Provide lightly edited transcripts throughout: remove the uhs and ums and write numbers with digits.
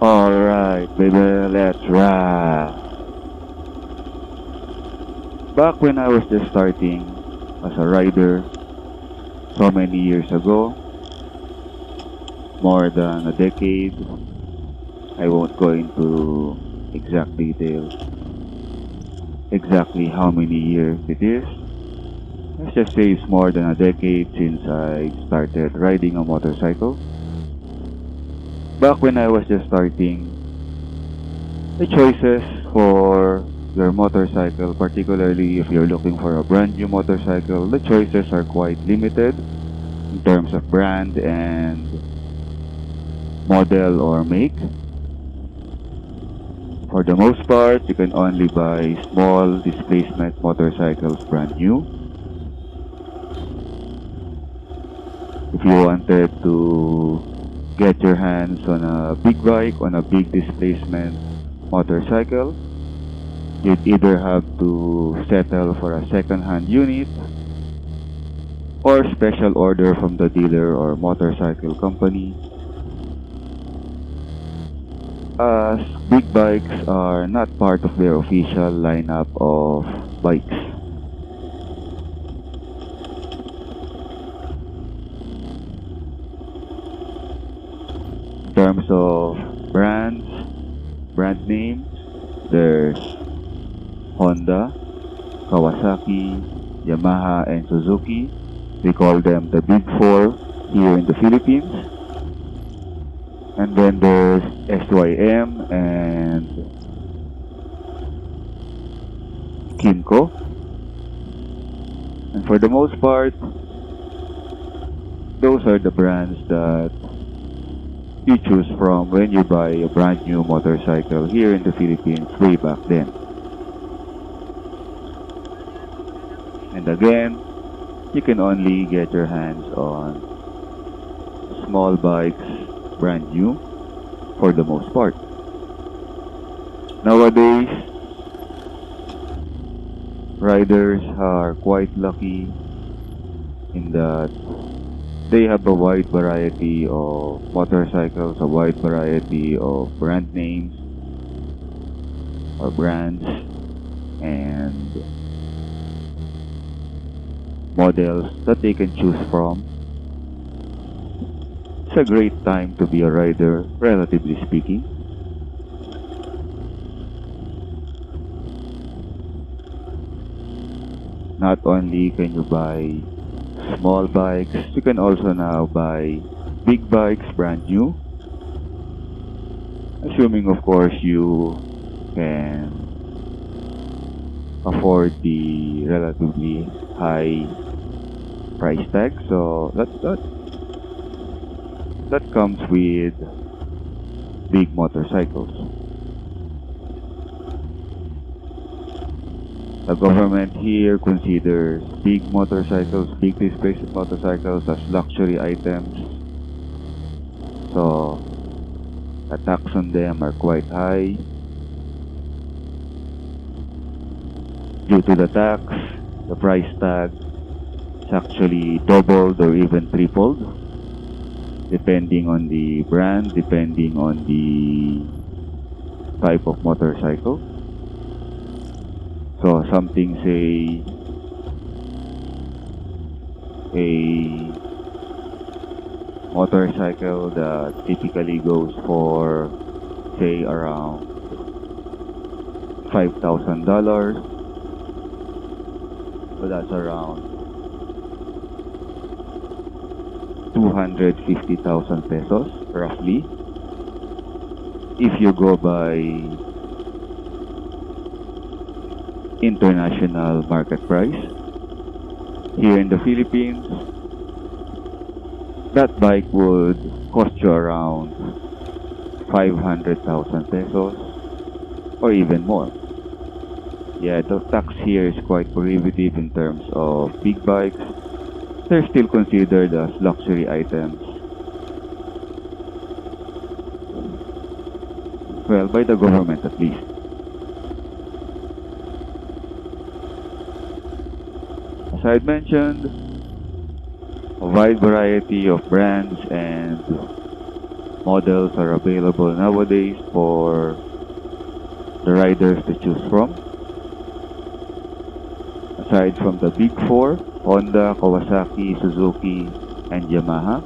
Alright, baby, let's ride. Back when I was just starting as a rider, so many years ago, more than a decade, I won't go into exact details, exactly how many years it is. Let's just say it's more than a decade since I started riding a motorcycle. Back when I was just starting, the choices for your motorcycle, particularly if you're looking for a brand new motorcycle, the choices are quite limited in terms of brand and model or make. For the most part, you can only buy small displacement motorcycles brand new. If you wanted to get your hands on a big bike, on a big displacement motorcycle, you'd either have to settle for a second-hand unit or special order from the dealer or motorcycle company, as big bikes are not part of their official lineup of bikes. In terms of brands, brand names, there's Honda, Kawasaki, Yamaha, and Suzuki. We call them the Big Four here in the Philippines. And then there's SYM and Kimco. And for the most part, those are the brands that you choose from when you buy a brand new motorcycle here in the Philippines way back then. And again, you can only get your hands on small bikes brand new for the most part. Nowadays, riders are quite lucky in that they have a wide variety of motorcycles, a wide variety of brand names or brands and models that they can choose from. It's a great time to be a rider, relatively speaking. Not only can you buy small bikes, you can also now buy big bikes brand new. Assuming of course you can afford the relatively high price tag. So that comes with big motorcycles. The government here considers big motorcycles, big displacement motorcycles as luxury items. So the tax on them are quite high. Due to the tax, the price tag is actually doubled or even tripled, depending on the brand, depending on the type of motorcycle. So something, say, a motorcycle that typically goes for, say, around $5,000. So that's around 250,000 pesos, roughly. If you go by international market price, here in the Philippines, that bike would cost you around 500,000 pesos or even more. Yeah, the tax here is quite prohibitive in terms of big bikes. They're still considered as luxury items. Well, by the government at least. As I had mentioned, a wide variety of brands and models are available nowadays for the riders to choose from. Aside from the big four, Honda, Kawasaki, Suzuki, and Yamaha.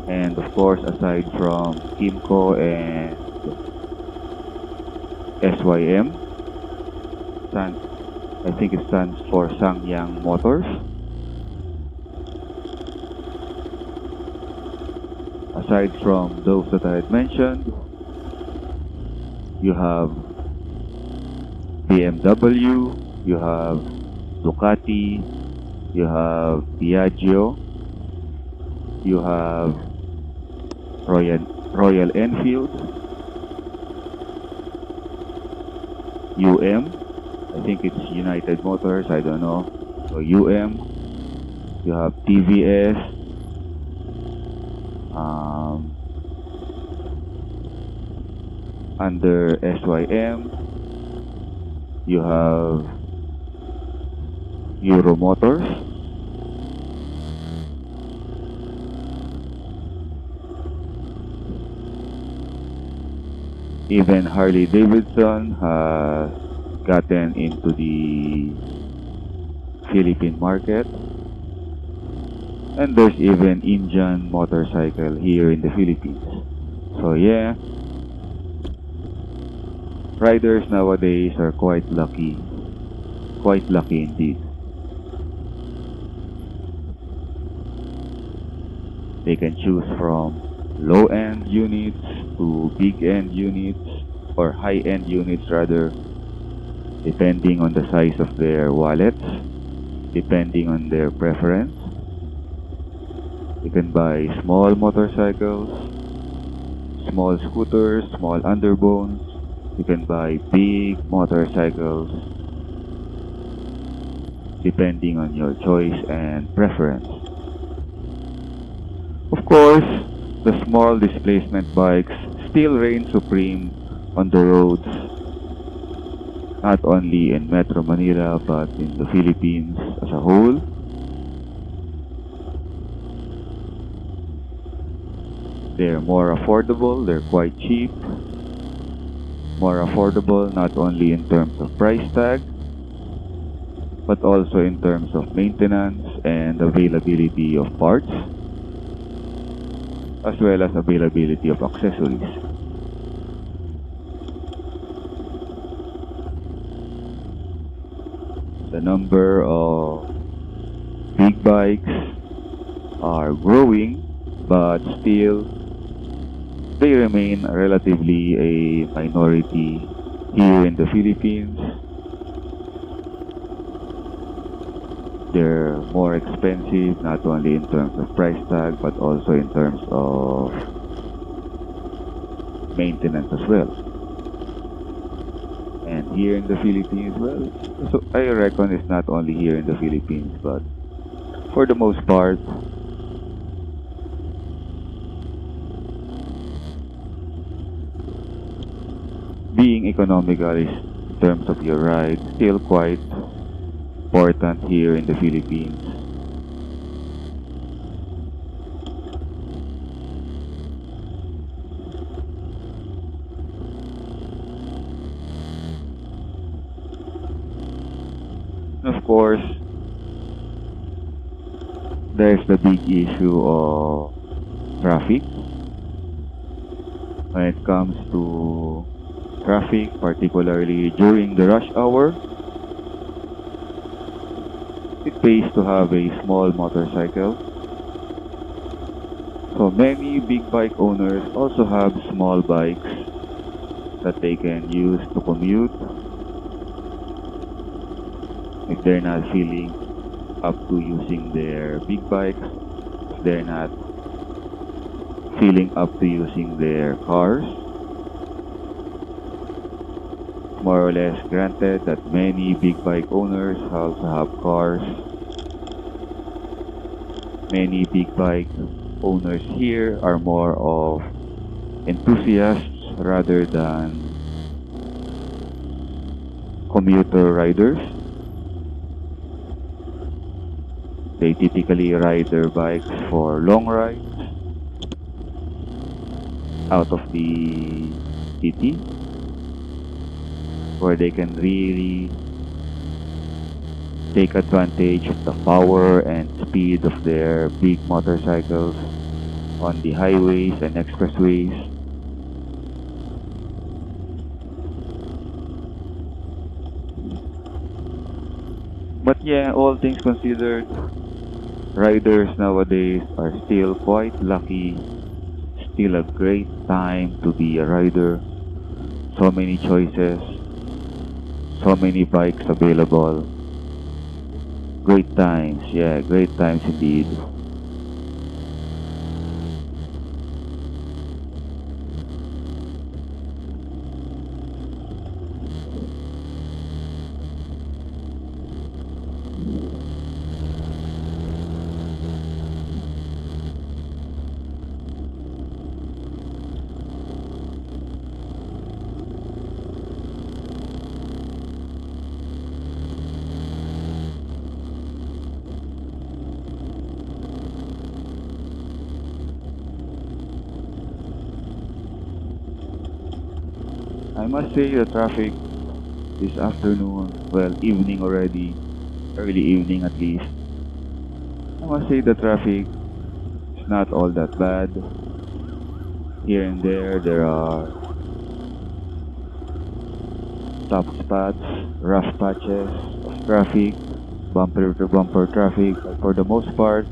And of course, aside from Kimco and SYM, I think it stands for Sangyang Motors. Aside from those that I had mentioned, you have BMW, you have Ducati, you have Piaggio, you have Royal Enfield, UM, I think it's United Motors, I don't know. So UM, you have TVS, under SYM, you have Euro Motors, even Harley Davidson has gotten into the Philippine market, and there's even Indian motorcycle here in the Philippines. So yeah, riders nowadays are quite lucky indeed. They can choose from low-end units to big-end units, or high-end units rather, depending on the size of their wallets, depending on their preference. You can buy small motorcycles, small scooters, small underbones. You can buy big motorcycles, depending on your choice and preference. Of course, the small displacement bikes still reign supreme on the roads, not only in Metro Manila but in the Philippines as a whole. They're more affordable, they're quite cheap. More affordable not only in terms of price tag, but also in terms of maintenance and availability of parts, as well as availability of accessories. The number of big bikes are growing, but still they remain relatively a minority here in the Philippines. They're more expensive, not only in terms of price tag, but also in terms of maintenance as well. And here in the Philippines, well, so I reckon it's not only here in the Philippines, but for the most part, being economical is, in terms of your ride, still quite important here in the Philippines. And of course, there's the big issue of traffic. When it comes to traffic, particularly during the rush hour, it pays to have a small motorcycle. So many big bike owners also have small bikes that they can use to commute if they're not feeling up to using their big bikes, if they're not feeling up to using their cars. More or less granted that many big bike owners also have cars. Many big bike owners here are more of enthusiasts rather than commuter riders. They typically ride their bikes for long rides, out of the city, where they can really take advantage of the power and speed of their big motorcycles on the highways and expressways. But yeah, all things considered, riders nowadays are still quite lucky. Still a great time to be a rider. So many choices, so many bikes available. Great times, yeah, great times indeed. I must say the traffic this afternoon, well, evening already, early evening at least. I must say the traffic is not all that bad. Here and there are top spots, rough patches of traffic, bumper to bumper traffic, but for the most part,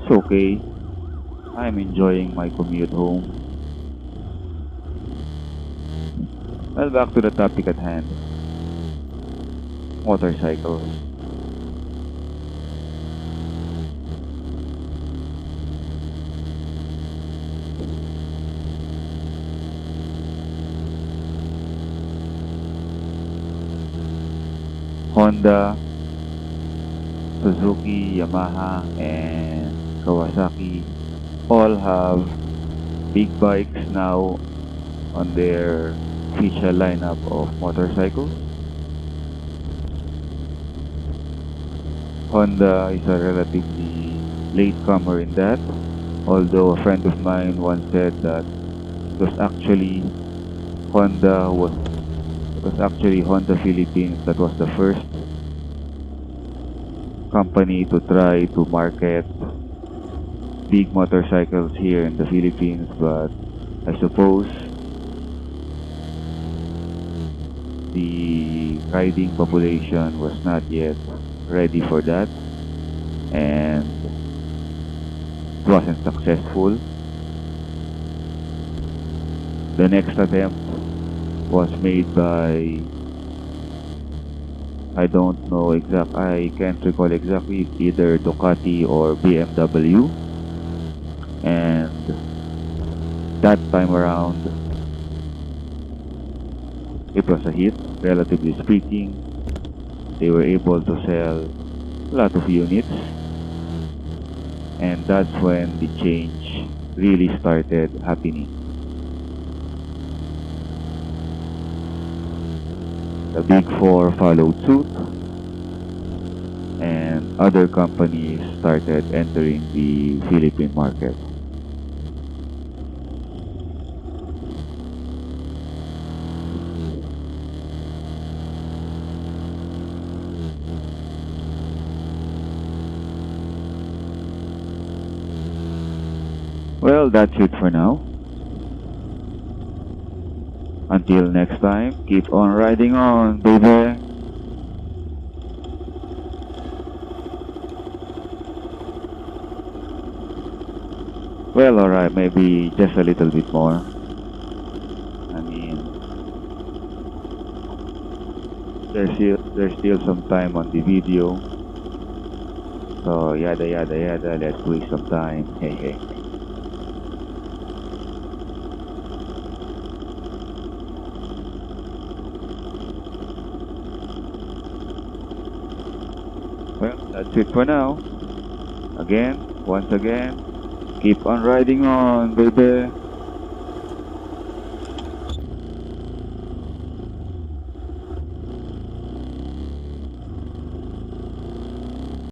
it's okay. I'm enjoying my commute home. Well, back to the topic at hand, motorcycles. Honda, Suzuki, Yamaha, and Kawasaki all have big bikes now on their official lineup of motorcycles. Honda is a relatively latecomer in that, although a friend of mine once said that it was actually Honda was it was actually Honda Philippines that was the first company to try to market big motorcycles here in the Philippines, but I suppose the riding population was not yet ready for that, and it wasn't successful. The next attempt was made by, I can't recall exactly, either Ducati or BMW, and that time around it was a hit, relatively speaking. They were able to sell a lot of units, and that's when the change really started happening. The Big Four followed suit, and other companies started entering the Philippine market. Well, that's it for now. Until next time, keep on riding on, baby. Well, alright, maybe just a little bit more. I mean, there's still some time on the video. So, yada yada yada, let's waste some time. Hey, hey. Well, that's it for now. Once again, keep on riding on, baby.